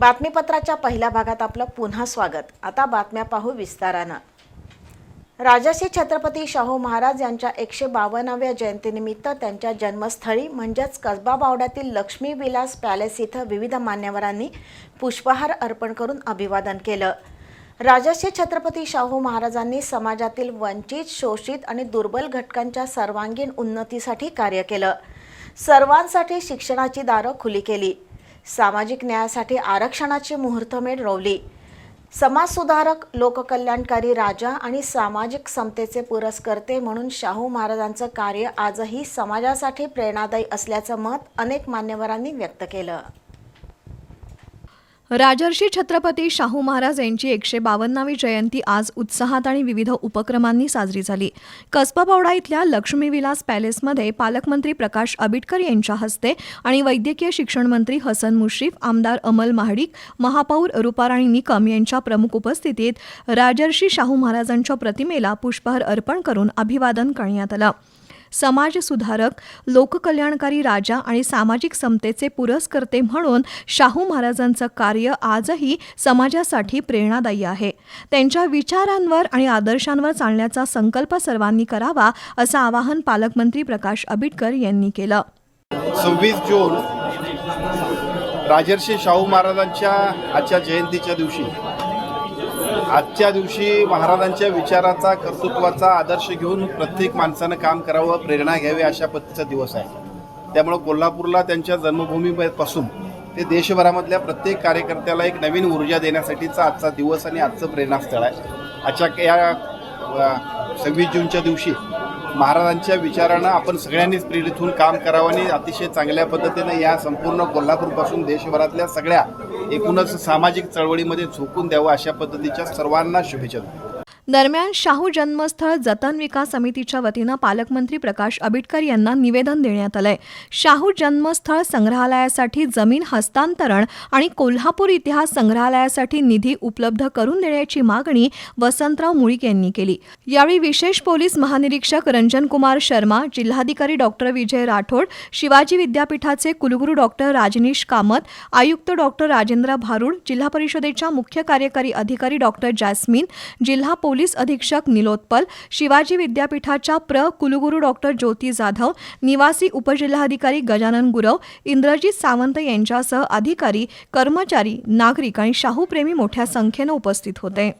बातमीपत्राच्या पहिल्या भागात आपलं पुन्हा स्वागत। आता बातम्या पाहू विस्तारानं। राजर्षी छत्रपती शाहू महाराज यांच्या 152व्या जयंतीनिमित्त त्यांच्या जन्मस्थळी म्हणजेच कसबा बावड्यातील लक्ष्मी विलास पॅलेस इथं विविध मान्यवरांनी पुष्पहार अर्पण करून अभिवादन केलं। राजर्षी छत्रपती शाहू महाराजांनी समाजातील वंचित, शोषित आणि दुर्बल घटकांच्या सर्वांगीण उन्नतीसाठी कार्य केलं। सर्वांसाठी शिक्षणाची दारं खुली केली। सामाजिक न्यायासाठी आरक्षणाची मुहूर्तमेढ रोवली। समाजसुधारक, लोककल्याणकारी राजा आणि सामाजिक समतेचे पुरस्कर्ते म्हणून शाहू महाराजांचं कार्य आजही समाजासाठी प्रेरणादायी असल्याचं मत अनेक मान्यवरांनी व्यक्त केलं। राजर्षी छत्रपती शाहू महाराज यांची 152वी जयंती आज उत्साहात आणि विविध उपक्रमांनी साजरी झाली। कसबा बावडा इथल्या लक्ष्मी विलास पॅलेसमध्ये पालकमंत्री प्रकाश आबिटकर यांच्या हस्ते आणि वैद्यकीय शिक्षण मंत्री हसन मुश्रीफ, आमदार अमल महाडिक, महापौर रूपाराणी निकम यांच्या प्रमुख उपस्थितीत राजर्षी शाहू महाराजांच्या प्रतिमेला पुष्पहार अर्पण करून अभिवादन करण्यात आलं। समाजसुधारक, लोककल्याणकारी राजा आणि सामाजिक समतेचे पुरस्कर्ते म्हणून शाहू महाराजांचं कार्य आजही समाजासाठी प्रेरणादायी आहे। त्यांच्या विचारांवर आणि आदर्शांवर चालण्याचा संकल्प सर्वांनी करावा असं आवाहन पालकमंत्री प्रकाश आबिटकर यांनी केलं। 26 जून राजर्षी शाहू महाराजांच्या आजच्या जयंतीच्या दिवशी महाराजांच्या विचाराचा, कर्तृत्वाचा आदर्श घेऊन प्रत्येक माणसानं काम करावं, प्रेरणा घ्यावी अशा पद्धतीचा दिवस आहे। त्यामुळे कोल्हापूरला त्यांच्या जन्मभूमीपासून ते देशभरामधल्या प्रत्येक कार्यकर्त्याला एक नवीन ऊर्जा देण्यासाठीचा आजचा दिवस आणि आजचं प्रेरणास्थळ आहे। आजच्या या 26 जूनच्या दिवशी महाराजांच्या विचारानं आपण सगळ्यांनीच प्रेरित होऊन काम करावं आणि अतिशय चांगल्या पद्धतीने या संपूर्ण कोल्हापूरपासून देशभरातल्या सगळ्या एकूणच सामाजिक चळवळीमध्ये झोकून द्यावं अशा पद्धतीच्या सर्वांना शुभेच्छा। दरम्यान शाहू जन्मस्थळ जतन विकास समितीच्या वतीनं पालकमंत्री प्रकाश आबिटकर यांना निवेदन देण्यात आलंय। शाहू जन्मस्थळ संग्रहालयासाठी जमीन हस्तांतरण आणि कोल्हापूर इतिहास संग्रहालयासाठी निधी उपलब्ध करून देण्याची मागणी वसंतराव मुळीक यांनी केली। यावेळी विशेष पोलीस महानिरीक्षक रंजन कुमार शर्मा, जिल्हाधिकारी डॉक्टर विजय राठोड, शिवाजी विद्यापीठाचे कुलगुरू डॉक्टर राजनीश कामत, आयुक्त डॉक्टर राजेंद्र भारुड, जिल्हा परिषदेच्या मुख्य कार्यकारी अधिकारी डॉक्टर जॅस्मिन, जिल्हा पोलीस अधीक्षक निलोत्पल, शिवाजी विद्यापीठाच्या कुलगुरू डॉक्टर ज्योती जाधव, निवासी उपजिल्हाधिकारी गजानन गुरव, इंद्रजित सावंत यांच्यासह अधिकारी, कर्मचारी, नागरिक आणि शाहूप्रेमी मोठ्या संख्येनं उपस्थित होते।